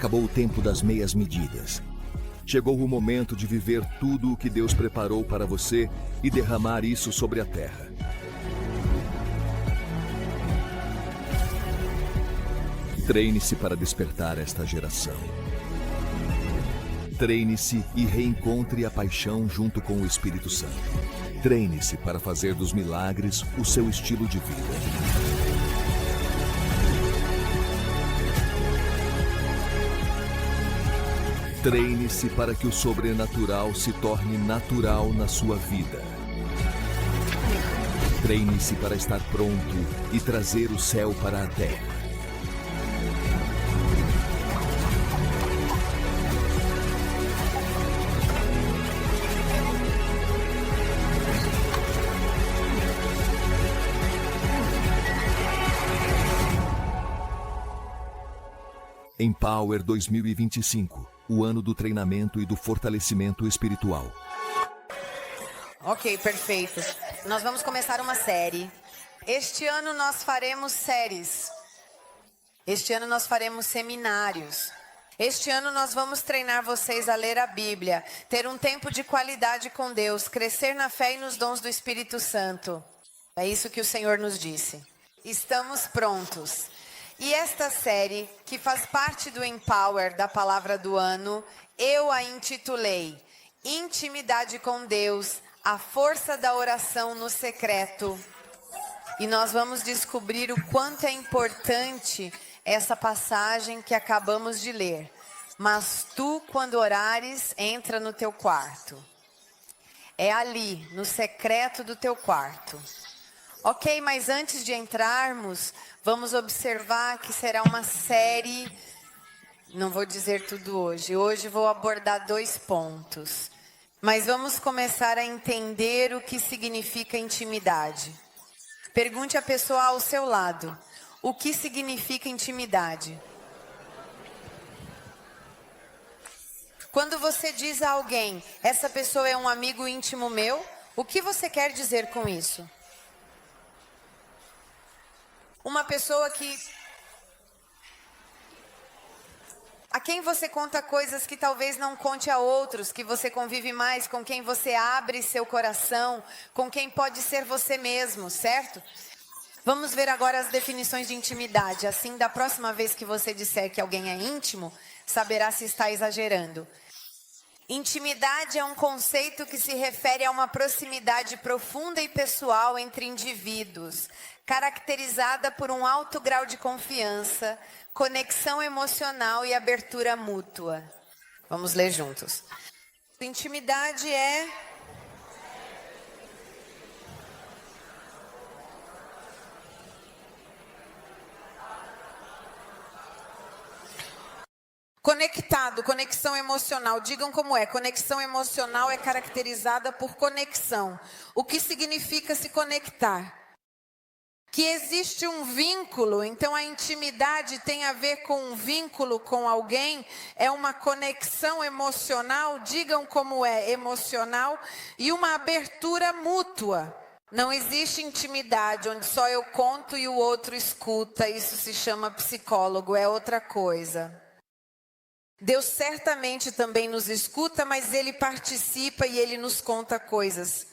Acabou o tempo das meias medidas. Chegou o momento de viver tudo o que Deus preparou para você e derramar isso sobre a terra. Treine-se para despertar esta geração. Treine-se e reencontre a paixão junto com o Espírito Santo. Treine-se para fazer dos milagres o seu estilo de vida. Treine-se para que o sobrenatural se torne natural na sua vida. Treine-se para estar pronto e trazer o céu para a terra. Empower 2025, o ano do treinamento e do fortalecimento espiritual. Ok, perfeito. Nós vamos começar uma série. Este ano nós faremos séries. Este ano nós faremos seminários. Este ano nós vamos treinar vocês a ler a Bíblia, ter um tempo de qualidade com Deus, crescer na fé e nos dons do Espírito Santo. É isso que o Senhor nos disse. Estamos prontos. E esta série, que faz parte do Empower da Palavra do Ano, eu a intitulei Intimidade com Deus, a força da oração no secreto. E nós vamos descobrir o quanto é importante essa passagem que acabamos de ler. Mas tu, quando orares, entra no teu quarto. É ali, no secreto do teu quarto. Ok, mas antes de entrarmos, vamos observar que será uma série, não vou dizer tudo hoje. Hoje vou abordar 2 pontos. Mas vamos começar a entender o que significa intimidade. Pergunte à pessoa ao seu lado, o que significa intimidade? Quando você diz a alguém, essa pessoa é um amigo íntimo meu, o que você quer dizer com isso? Uma pessoa a quem você conta coisas que talvez não conte a outros, que você convive mais, com quem você abre seu coração, com quem pode ser você mesmo, certo? Vamos ver agora as definições de intimidade. Assim, da próxima vez que você disser que alguém é íntimo, saberá se está exagerando. Intimidade é um conceito que se refere a uma proximidade profunda e pessoal entre indivíduos, caracterizada por um alto grau de confiança, conexão emocional e abertura mútua. Vamos ler juntos. Intimidade é conectado, conexão emocional. Digam como é. Conexão emocional é caracterizada por conexão. O que significa se conectar? Que existe um vínculo, então a intimidade tem a ver com um vínculo com alguém, é uma conexão emocional, digam como é, emocional, e uma abertura mútua. Não existe intimidade onde só eu conto e o outro escuta, isso se chama psicólogo, é outra coisa. Deus certamente também nos escuta, mas Ele participa e Ele nos conta coisas.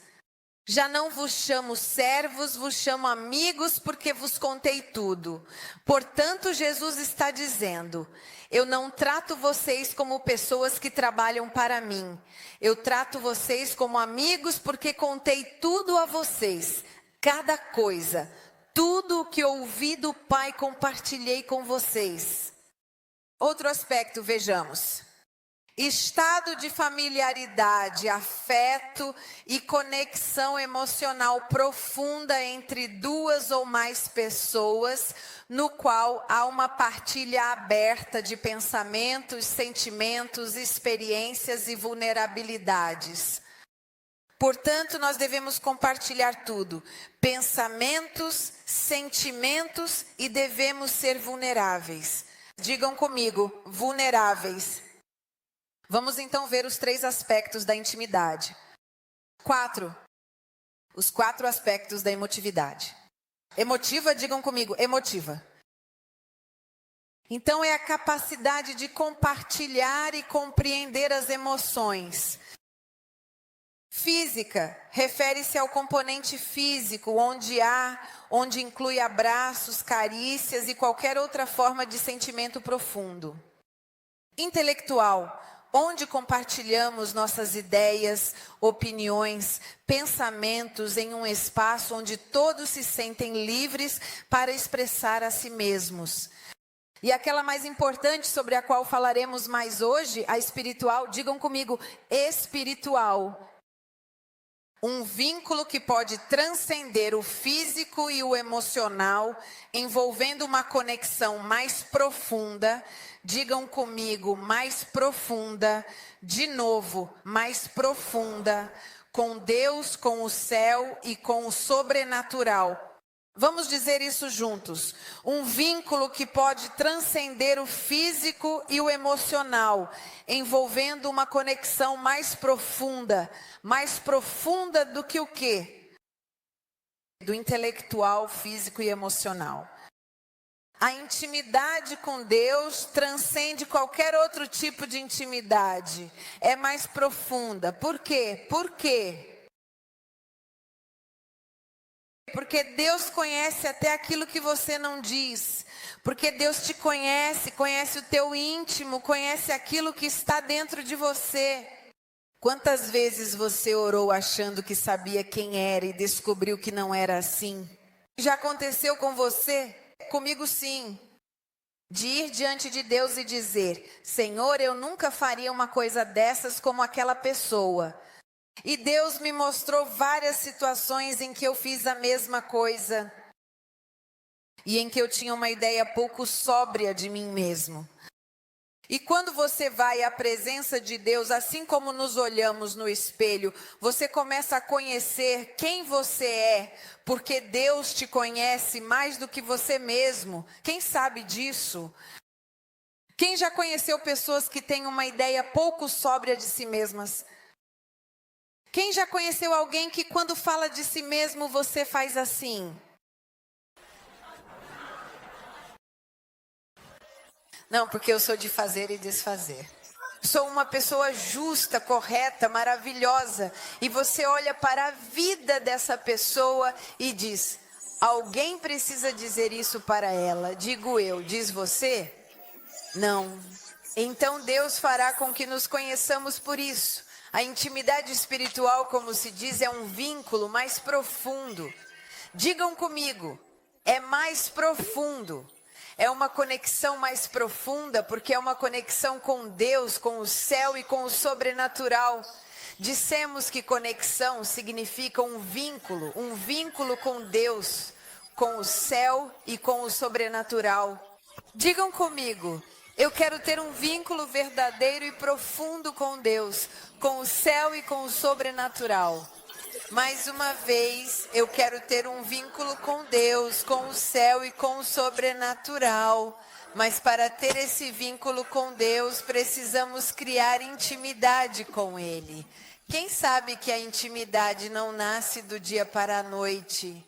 Já não vos chamo servos, vos chamo amigos, porque vos contei tudo. Portanto, Jesus está dizendo, eu não trato vocês como pessoas que trabalham para mim. Eu trato vocês como amigos, porque contei tudo a vocês. Cada coisa, tudo o que ouvi do Pai compartilhei com vocês. Outro aspecto, vejamos. Estado de familiaridade, afeto e conexão emocional profunda entre 2 ou mais pessoas, no qual há uma partilha aberta de pensamentos, sentimentos, experiências e vulnerabilidades. Portanto, nós devemos compartilhar tudo, pensamentos, sentimentos e devemos ser vulneráveis. Digam comigo, vulneráveis. Vamos então ver os 3 aspectos da intimidade. 4. Os 4 aspectos da emotividade. Emotiva, digam comigo, emotiva. Então é a capacidade de compartilhar e compreender as emoções. Física refere-se ao componente físico, onde inclui abraços, carícias e qualquer outra forma de sentimento profundo. Intelectual, onde compartilhamos nossas ideias, opiniões, pensamentos em um espaço onde todos se sentem livres para expressar a si mesmos. E aquela mais importante, sobre a qual falaremos mais hoje, a espiritual, digam comigo, espiritual. Um vínculo que pode transcender o físico e o emocional, envolvendo uma conexão mais profunda. Digam comigo, mais profunda, de novo, mais profunda, com Deus, com o céu e com o sobrenatural. Vamos dizer isso juntos. Um vínculo que pode transcender o físico e o emocional, envolvendo uma conexão mais profunda do que o quê? Do intelectual, físico e emocional. A intimidade com Deus transcende qualquer outro tipo de intimidade. É mais profunda. Por quê? Por quê? Porque Deus conhece até aquilo que você não diz. Porque Deus te conhece, conhece o teu íntimo, conhece aquilo que está dentro de você. Quantas vezes você orou achando que sabia quem era e descobriu que não era assim? Já aconteceu com você? Comigo sim. De ir diante de Deus e dizer: Senhor, eu nunca faria uma coisa dessas como aquela pessoa. E Deus me mostrou várias situações em que eu fiz a mesma coisa. E em que eu tinha uma ideia pouco sóbria de mim mesmo. E quando você vai à presença de Deus, assim como nos olhamos no espelho, você começa a conhecer quem você é, porque Deus te conhece mais do que você mesmo. Quem sabe disso? Quem já conheceu pessoas que têm uma ideia pouco sóbria de si mesmas? Quem já conheceu alguém que quando fala de si mesmo, você faz assim? Não, porque eu sou de fazer e desfazer. Sou uma pessoa justa, correta, maravilhosa. E você olha para a vida dessa pessoa e diz: alguém precisa dizer isso para ela. Digo eu, diz você? Não. Então Deus fará com que nos conheçamos por isso. A intimidade espiritual, como se diz, é um vínculo mais profundo. Digam comigo, é mais profundo. É uma conexão mais profunda, porque é uma conexão com Deus, com o céu e com o sobrenatural. Dissemos que conexão significa um vínculo com Deus, com o céu e com o sobrenatural. Digam comigo, eu quero ter um vínculo verdadeiro e profundo com Deus, com o céu e com o sobrenatural. Mais uma vez, eu quero ter um vínculo com Deus, com o céu e com o sobrenatural. Mas para ter esse vínculo com Deus, precisamos criar intimidade com Ele. Quem sabe que a intimidade não nasce do dia para a noite?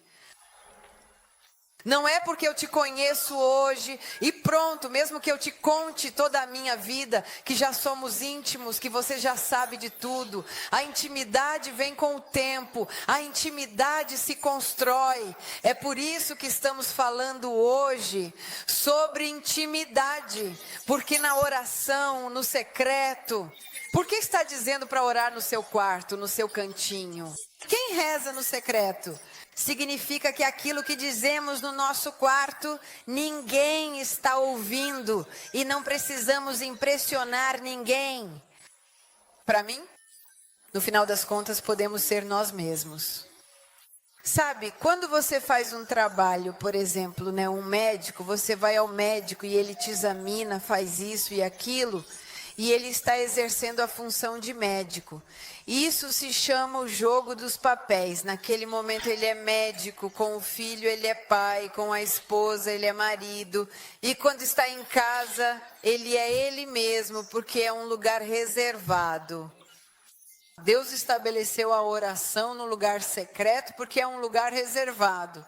Não é porque eu te conheço hoje e pronto, mesmo que eu te conte toda a minha vida, que já somos íntimos, que você já sabe de tudo. A intimidade vem com o tempo, a intimidade se constrói. É por isso que estamos falando hoje sobre intimidade, porque na oração, no secreto, por que está dizendo para orar no seu quarto, no seu cantinho? Quem reza no secreto? Significa que aquilo que dizemos no nosso quarto, ninguém está ouvindo e não precisamos impressionar ninguém. Para mim, no final das contas, podemos ser nós mesmos. Sabe, quando você faz um trabalho, por exemplo, um médico, você vai ao médico e ele te examina, faz isso e aquilo, e ele está exercendo a função de médico. Isso se chama o jogo dos papéis. Naquele momento ele é médico, com o filho ele é pai, com a esposa ele é marido. E quando está em casa, ele é ele mesmo, porque é um lugar reservado. Deus estabeleceu a oração no lugar secreto, porque é um lugar reservado.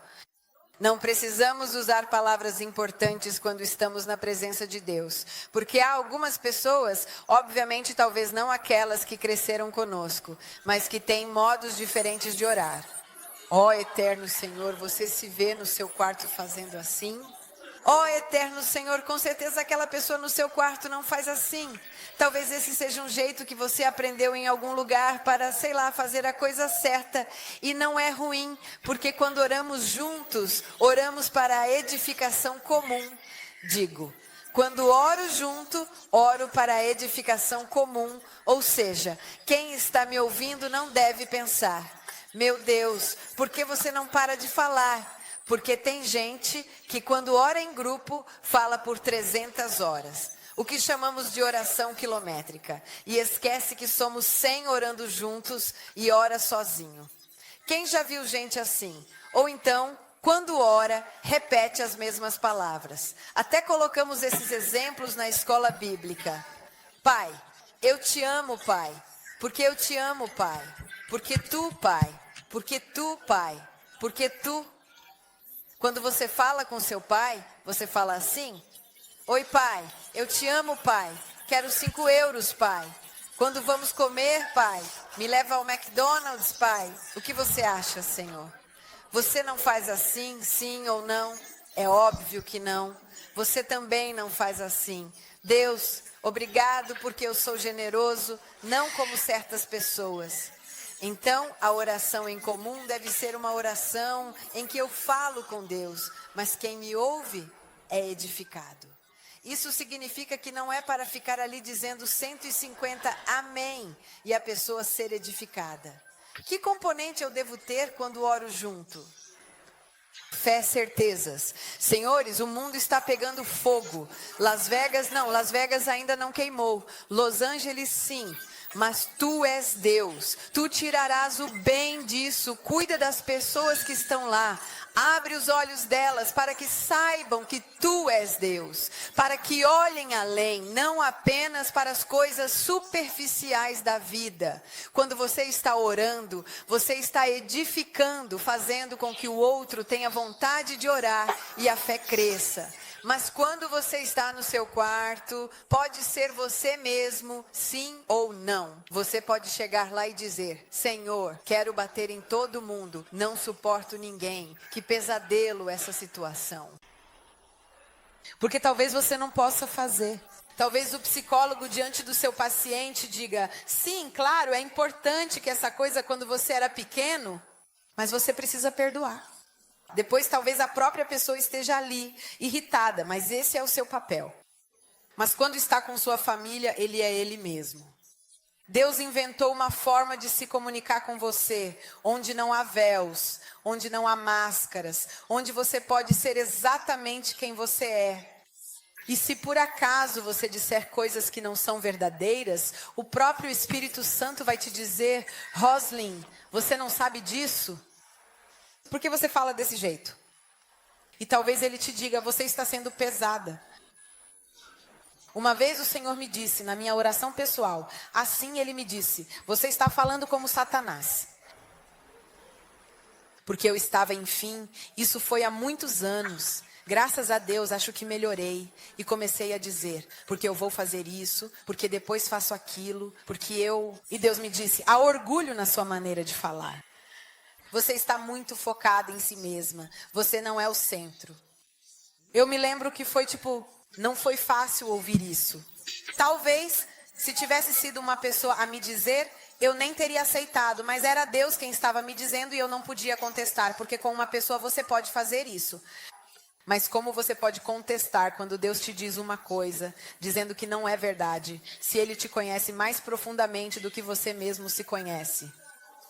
Não precisamos usar palavras importantes quando estamos na presença de Deus, porque há algumas pessoas, obviamente talvez não aquelas que cresceram conosco, mas que têm modos diferentes de orar. Ó eterno Senhor, você se vê no seu quarto fazendo assim? Ó eterno Senhor, com certeza aquela pessoa no seu quarto não faz assim. Talvez esse seja um jeito que você aprendeu em algum lugar para, sei lá, fazer a coisa certa. E não é ruim, porque quando oramos juntos, oramos para a edificação comum. Digo, quando oro junto, oro para a edificação comum. Ou seja, quem está me ouvindo não deve pensar: meu Deus, por que você não para de falar? Porque tem gente que quando ora em grupo, fala por 300 horas. O que chamamos de oração quilométrica. E esquece que somos 100 orando juntos e ora sozinho. Quem já viu gente assim? Ou então, quando ora, repete as mesmas palavras. Até colocamos esses exemplos na escola bíblica. Pai, eu te amo, Pai. Porque eu te amo, Pai. Porque tu, Pai. Porque tu, Pai. Porque tu. Quando você fala com seu pai, você fala assim: oi, pai, eu te amo, pai. Quero 5 euros, pai. Quando vamos comer, pai, me leva ao McDonald's, pai. O que você acha, Senhor? Você não faz assim, sim ou não? É óbvio que não. Você também não faz assim. Deus, obrigado porque eu sou generoso, não como certas pessoas. Então, a oração em comum deve ser uma oração em que eu falo com Deus, mas quem me ouve é edificado. Isso significa que não é para ficar ali dizendo 150 amém e a pessoa ser edificada. Que componente eu devo ter quando oro junto? Fé, certezas. Senhores, o mundo está pegando fogo. Las Vegas ainda não queimou. Los Angeles, sim. Mas tu és Deus, tu tirarás o bem disso, cuida das pessoas que estão lá, abre os olhos delas para que saibam que tu és Deus, para que olhem além, não apenas para as coisas superficiais da vida. Quando você está orando, você está edificando, fazendo com que o outro tenha vontade de orar e a fé cresça. Mas quando você está no seu quarto, pode ser você mesmo, sim ou não. Você pode chegar lá e dizer: Senhor, quero bater em todo mundo, não suporto ninguém. Que pesadelo essa situação. Porque talvez você não possa fazer. Talvez o psicólogo diante do seu paciente diga: sim, claro, é importante que essa coisa quando você era pequeno, mas você precisa perdoar. Depois talvez a própria pessoa esteja ali, irritada, mas esse é o seu papel. Mas quando está com sua família, ele é ele mesmo. Deus inventou uma forma de se comunicar com você, onde não há véus, onde não há máscaras, onde você pode ser exatamente quem você é. E se por acaso você disser coisas que não são verdadeiras, o próprio Espírito Santo vai te dizer: Roslyn, você não sabe disso? Por que você fala desse jeito? E talvez ele te diga: você está sendo pesada. Uma vez o Senhor me disse, na minha oração pessoal, assim ele me disse: você está falando como Satanás. Porque eu estava, enfim, isso foi há muitos anos. Graças a Deus, acho que melhorei. E comecei a dizer: porque eu vou fazer isso, porque depois faço aquilo, porque eu... E Deus me disse: há orgulho na sua maneira de falar. Você está muito focada em si mesma. Você não é o centro. Eu me lembro que foi não foi fácil ouvir isso. Talvez, se tivesse sido uma pessoa a me dizer, eu nem teria aceitado. Mas era Deus quem estava me dizendo e eu não podia contestar. Porque com uma pessoa você pode fazer isso. Mas como você pode contestar quando Deus te diz uma coisa, dizendo que não é verdade, se Ele te conhece mais profundamente do que você mesmo se conhece?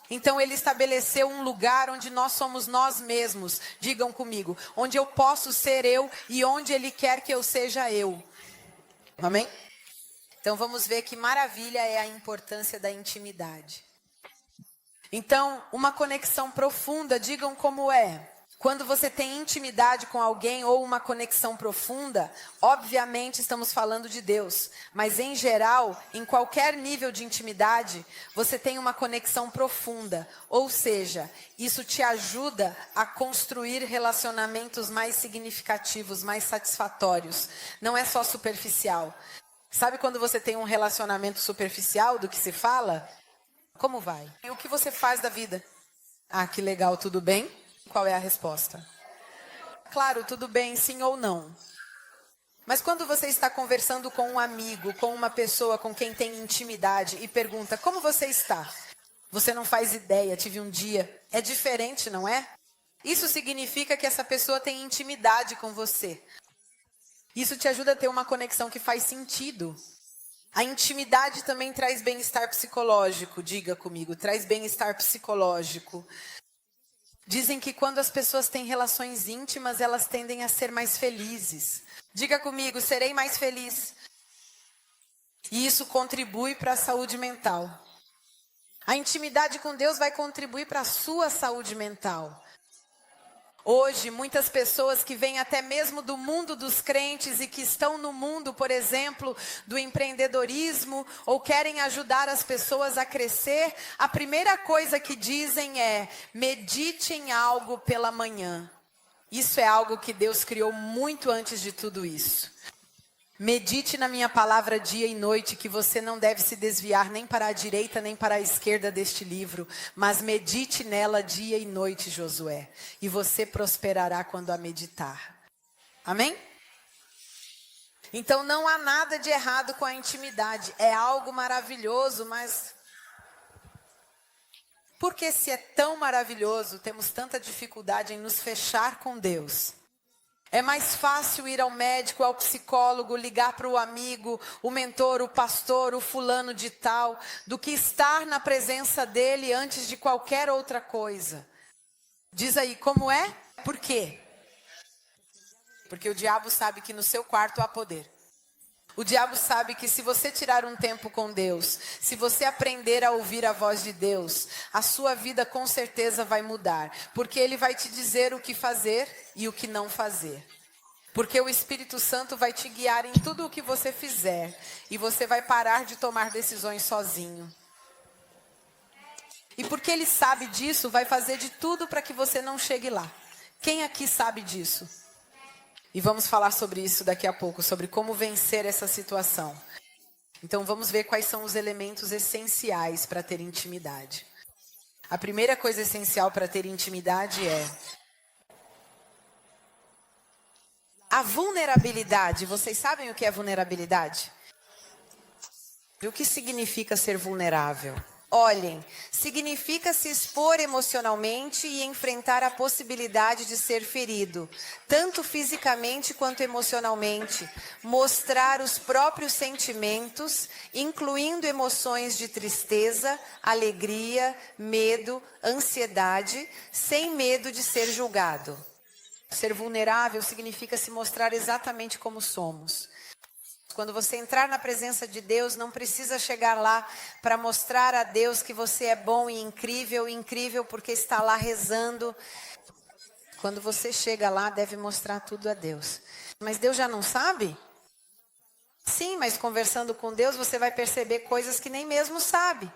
Então ele estabeleceu um lugar onde nós somos nós mesmos. Digam comigo: onde eu posso ser eu e onde ele quer que eu seja eu. Amém? Então vamos ver que maravilha é a importância da intimidade. Então, uma conexão profunda, digam como é. Quando você tem intimidade com alguém ou uma conexão profunda, obviamente estamos falando de Deus. Mas em geral, em qualquer nível de intimidade, você tem uma conexão profunda. Ou seja, isso te ajuda a construir relacionamentos mais significativos, mais satisfatórios. Não é só superficial. Sabe quando você tem um relacionamento superficial do que se fala? Como vai? E o que você faz da vida? Ah, que legal, tudo bem? Qual é a resposta? Claro, tudo bem, sim ou não. Mas quando você está conversando com um amigo, com uma pessoa com quem tem intimidade e pergunta, como você está? Você não faz ideia, tive um dia. É diferente, não é? Isso significa que essa pessoa tem intimidade com você. Isso te ajuda a ter uma conexão que faz sentido. A intimidade também traz bem-estar psicológico, diga comigo, traz bem-estar psicológico. Dizem que quando as pessoas têm relações íntimas, elas tendem a ser mais felizes. Diga comigo, serei mais feliz. E isso contribui para a saúde mental. A intimidade com Deus vai contribuir para a sua saúde mental. Hoje, muitas pessoas que vêm até mesmo do mundo dos crentes e que estão no mundo, por exemplo, do empreendedorismo ou querem ajudar as pessoas a crescer, a primeira coisa que dizem é: medite em algo pela manhã. Isso é algo que Deus criou muito antes de tudo isso. Medite na minha palavra dia e noite, que você não deve se desviar nem para a direita nem para a esquerda deste livro, mas medite nela dia e noite, Josué, e você prosperará quando a meditar. Amém? Então não há nada de errado com a intimidade, é algo maravilhoso, mas por que se é tão maravilhoso, temos tanta dificuldade em nos fechar com Deus? É mais fácil ir ao médico, ao psicólogo, ligar para o amigo, o mentor, o pastor, o fulano de tal, do que estar na presença dele antes de qualquer outra coisa. Diz aí, como é? Por quê? Porque o diabo sabe que no seu quarto há poder. O diabo sabe que se você tirar um tempo com Deus, se você aprender a ouvir a voz de Deus, a sua vida com certeza vai mudar. Porque Ele vai te dizer o que fazer e o que não fazer. Porque o Espírito Santo vai te guiar em tudo o que você fizer. E você vai parar de tomar decisões sozinho. E porque Ele sabe disso, vai fazer de tudo para que você não chegue lá. Quem aqui sabe disso? E vamos falar sobre isso daqui a pouco, sobre como vencer essa situação. Então vamos ver quais são os elementos essenciais para ter intimidade. A primeira coisa essencial para ter intimidade é a vulnerabilidade. Vocês sabem o que é vulnerabilidade? E o que significa ser vulnerável? Olhem, significa se expor emocionalmente e enfrentar a possibilidade de ser ferido, tanto fisicamente quanto emocionalmente. Mostrar os próprios sentimentos, incluindo emoções de tristeza, alegria, medo, ansiedade, sem medo de ser julgado. Ser vulnerável significa se mostrar exatamente como somos. Quando você entrar na presença de Deus, não precisa chegar lá para mostrar a Deus que você é bom e incrível porque está lá rezando. Quando você chega lá, deve mostrar tudo a Deus. Mas Deus já não sabe? Sim, mas conversando com Deus, você vai perceber coisas que nem mesmo sabe.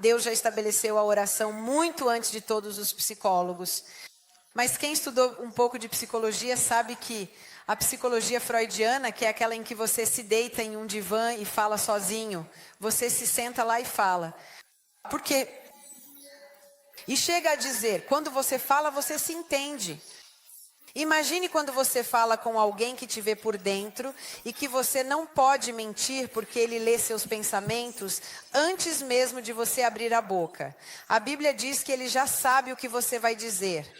Deus já estabeleceu a oração muito antes de todos os psicólogos. Mas quem estudou um pouco de psicologia sabe que a psicologia freudiana, que é aquela em que você se deita em um divã e fala sozinho, você se senta lá e fala. Por quê? E chega a dizer, quando você fala, você se entende. Imagine quando você fala com alguém que te vê por dentro e que você não pode mentir porque ele lê seus pensamentos antes mesmo de você abrir a boca. A Bíblia diz que ele já sabe o que você vai dizer.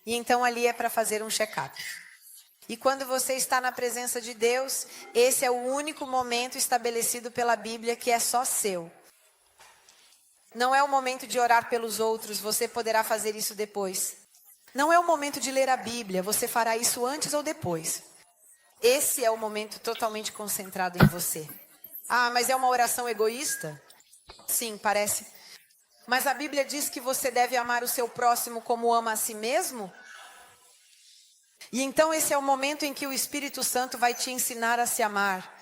E então ali é para fazer um check-up. E quando você está na presença de Deus, esse é o único momento estabelecido pela Bíblia que é só seu. Não é o momento de orar pelos outros, você poderá fazer isso depois. Não é o momento de ler a Bíblia, você fará isso antes ou depois. Esse é o momento totalmente concentrado em você. Ah, mas é uma oração egoísta? Sim, parece. Mas a Bíblia diz que você deve amar o seu próximo como ama a si mesmo? E então esse é o momento em que o Espírito Santo vai te ensinar a se amar.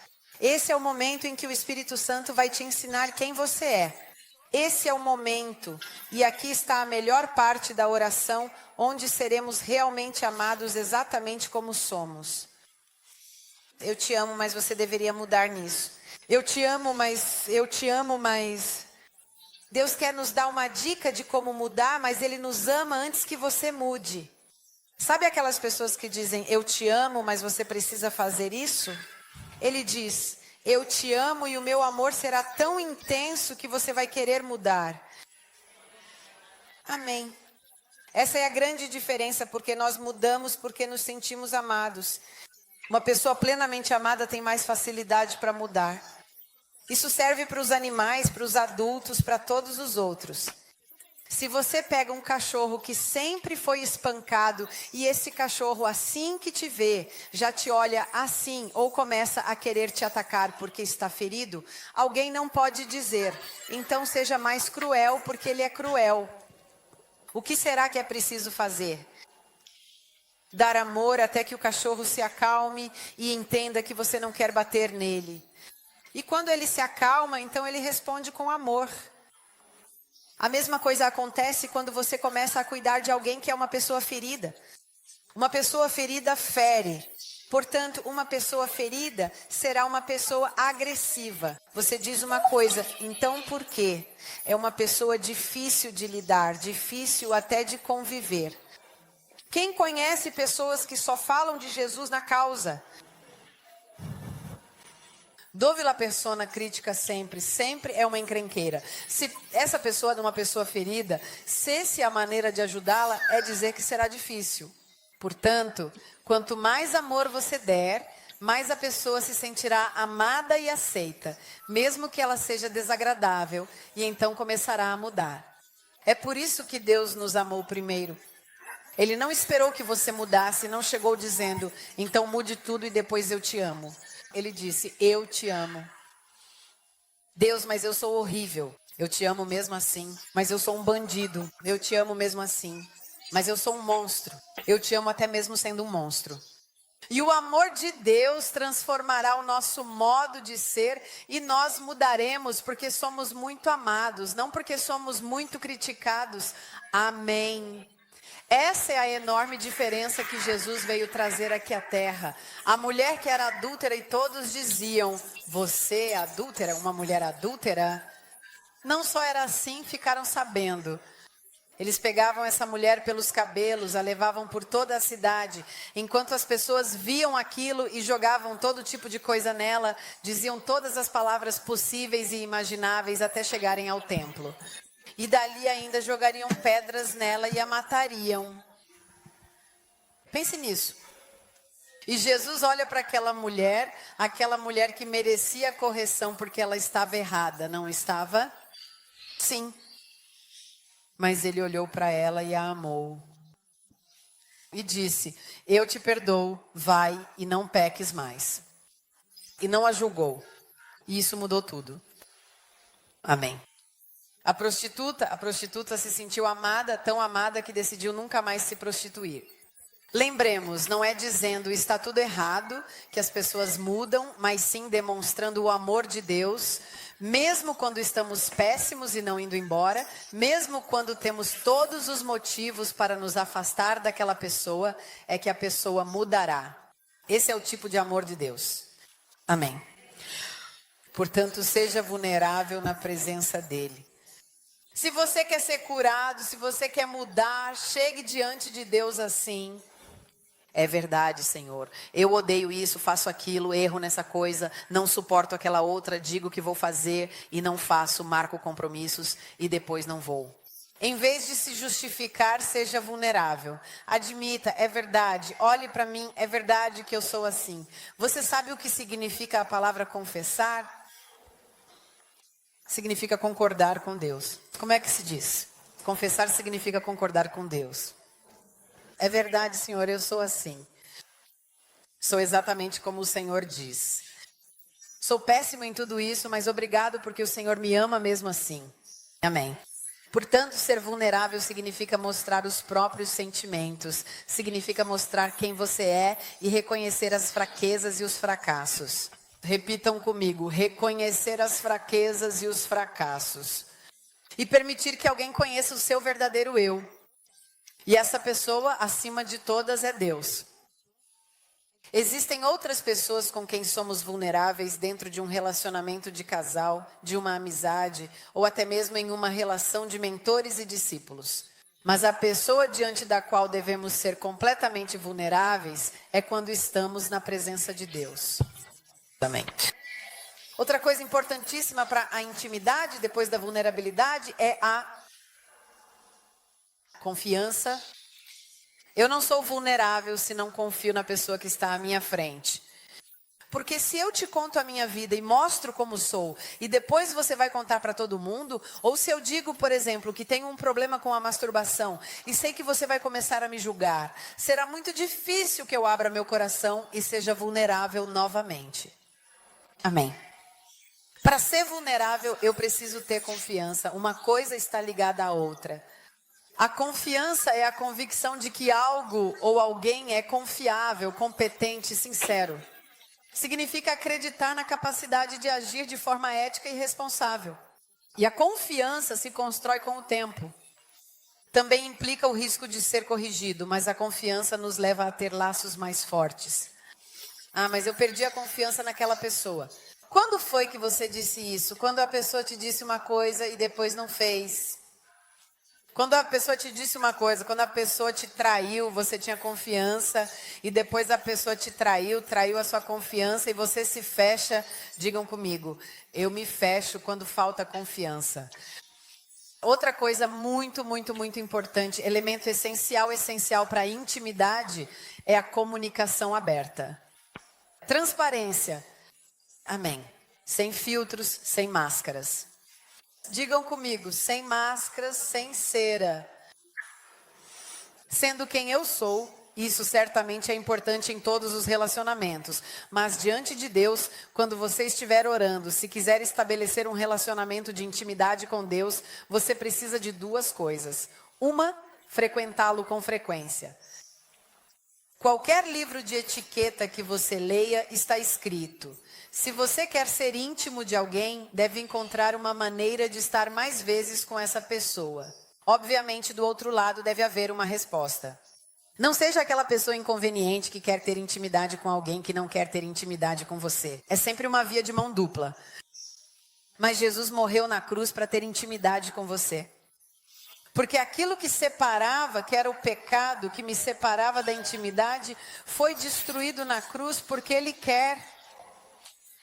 Esse é o momento em que o Espírito Santo vai te ensinar quem você é. Esse é o momento, e aqui está a melhor parte da oração, onde seremos realmente amados exatamente como somos. Eu te amo, mas você deveria mudar nisso. Eu te amo, mas... Deus quer nos dar uma dica de como mudar, mas Ele nos ama antes que você mude. Sabe aquelas pessoas que dizem, eu te amo, mas você precisa fazer isso? Ele diz, eu te amo e o meu amor será tão intenso que você vai querer mudar. Amém. Essa é a grande diferença, porque nós mudamos porque nos sentimos amados. Uma pessoa plenamente amada tem mais facilidade para mudar. Isso serve para os animais, para os adultos, para todos os outros. Se você pega um cachorro que sempre foi espancado e esse cachorro, assim que te vê, já te olha assim ou começa a querer te atacar porque está ferido, alguém não pode dizer, então seja mais cruel porque ele é cruel. O que será que é preciso fazer? Dar amor até que o cachorro se acalme e entenda que você não quer bater nele. E quando ele se acalma, então ele responde com amor. A mesma coisa acontece quando você começa a cuidar de alguém que é uma pessoa ferida. Uma pessoa ferida fere. Portanto, uma pessoa ferida será uma pessoa agressiva. Você diz uma coisa, então por quê? É uma pessoa difícil de lidar, difícil até de conviver. Quem conhece pessoas que só falam de Jesus na causa? Dove la persona crítica sempre é uma encrenqueira. Se essa pessoa é uma pessoa ferida, se a maneira de ajudá-la é dizer que será difícil. Portanto, quanto mais amor você der, mais a pessoa se sentirá amada e aceita, mesmo que ela seja desagradável, e então começará a mudar. É por isso que Deus nos amou primeiro. Ele não esperou que você mudasse, não chegou dizendo, então mude tudo e depois eu te amo. Ele disse, eu te amo. Deus, mas eu sou horrível. Eu te amo mesmo assim. Mas eu sou um bandido. Eu te amo mesmo assim. Mas eu sou um monstro. Eu te amo até mesmo sendo um monstro. E o amor de Deus transformará o nosso modo de ser e nós mudaremos porque somos muito amados, não porque somos muito criticados. Amém. Essa é a enorme diferença que Jesus veio trazer aqui à terra. A mulher que era adúltera e todos diziam, você é adúltera, uma mulher adúltera? Não só era assim, ficaram sabendo. Eles pegavam essa mulher pelos cabelos, a levavam por toda a cidade. Enquanto as pessoas viam aquilo e jogavam todo tipo de coisa nela, diziam todas as palavras possíveis e imagináveis até chegarem ao templo. E dali ainda jogariam pedras nela e a matariam. Pense nisso. E Jesus olha para aquela mulher que merecia correção porque ela estava errada, não estava? Sim. Mas ele olhou para ela e a amou. E disse, eu te perdoo, vai e não peques mais. E não a julgou. E isso mudou tudo. Amém. A prostituta se sentiu amada, tão amada que decidiu nunca mais se prostituir. Lembremos, não é dizendo está tudo errado, que as pessoas mudam, mas sim demonstrando o amor de Deus, mesmo quando estamos péssimos e não indo embora, mesmo quando temos todos os motivos para nos afastar daquela pessoa, é que a pessoa mudará. Esse é o tipo de amor de Deus. Amém. Portanto, seja vulnerável na presença dele. Se você quer ser curado, se você quer mudar, chegue diante de Deus assim. É verdade, Senhor. Eu odeio isso, faço aquilo, erro nessa coisa, não suporto aquela outra, digo que vou fazer e não faço, marco compromissos e depois não vou. Em vez de se justificar, seja vulnerável. Admita, é verdade, olhe para mim, é verdade que eu sou assim. Você sabe o que significa a palavra confessar? Significa concordar com Deus. Como é que se diz? Confessar significa concordar com Deus. É verdade, Senhor, eu sou assim. Sou exatamente como o Senhor diz. Sou péssimo em tudo isso, mas obrigado porque o Senhor me ama mesmo assim. Amém. Portanto, ser vulnerável significa mostrar os próprios sentimentos, significa mostrar quem você é e reconhecer as fraquezas e os fracassos. Repitam comigo: reconhecer as fraquezas e os fracassos. E permitir que alguém conheça o seu verdadeiro eu. E essa pessoa, acima de todas, é Deus. Existem outras pessoas com quem somos vulneráveis dentro de um relacionamento de casal, de uma amizade, ou até mesmo em uma relação de mentores e discípulos. Mas a pessoa diante da qual devemos ser completamente vulneráveis é quando estamos na presença de Deus. Também. Outra coisa importantíssima para a intimidade, depois da vulnerabilidade, é a confiança. Eu não sou vulnerável se não confio na pessoa que está à minha frente. Porque se eu te conto a minha vida e mostro como sou, e depois você vai contar para todo mundo, ou se eu digo, por exemplo, que tenho um problema com a masturbação, e sei que você vai começar a me julgar, será muito difícil que eu abra meu coração e seja vulnerável novamente. Amém. Para ser vulnerável, eu preciso ter confiança. Uma coisa está ligada à outra. A confiança é a convicção de que algo ou alguém é confiável, competente, sincero. Significa acreditar na capacidade de agir de forma ética e responsável. E a confiança se constrói com o tempo. Também implica o risco de ser corrigido, mas a confiança nos leva a ter laços mais fortes. Ah, mas eu perdi a confiança naquela pessoa. Quando foi que você disse isso? Quando a pessoa te disse uma coisa e depois não fez. Quando a pessoa te disse uma coisa, quando a pessoa te traiu, você tinha confiança e depois a pessoa te traiu a sua confiança e você se fecha. Digam comigo, eu me fecho quando falta confiança. Outra coisa muito, muito, muito importante, elemento essencial para a intimidade é a comunicação aberta. Transparência. Amém. Sem filtros, sem máscaras. Digam comigo, sem máscaras, sem cera. Sendo quem eu sou, isso certamente é importante em todos os relacionamentos. Mas diante de Deus, quando você estiver orando, se quiser estabelecer um relacionamento de intimidade com Deus, você precisa de duas coisas. Uma, frequentá-lo com frequência. Qualquer livro de etiqueta que você leia está escrito: se você quer ser íntimo de alguém, deve encontrar uma maneira de estar mais vezes com essa pessoa. Obviamente, do outro lado deve haver uma resposta. Não seja aquela pessoa inconveniente que quer ter intimidade com alguém que não quer ter intimidade com você. É sempre uma via de mão dupla. Mas Jesus morreu na cruz para ter intimidade com você. Porque aquilo que separava, que era o pecado, que me separava da intimidade, foi destruído na cruz porque Ele quer.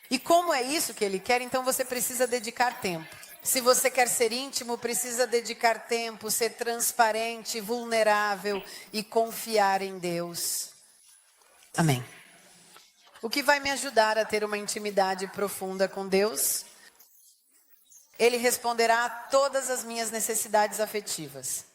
E como é isso que Ele quer, então você precisa dedicar tempo. Se você quer ser íntimo, precisa dedicar tempo, ser transparente, vulnerável e confiar em Deus. Amém. O que vai me ajudar a ter uma intimidade profunda com Deus? Ele responderá a todas as minhas necessidades afetivas.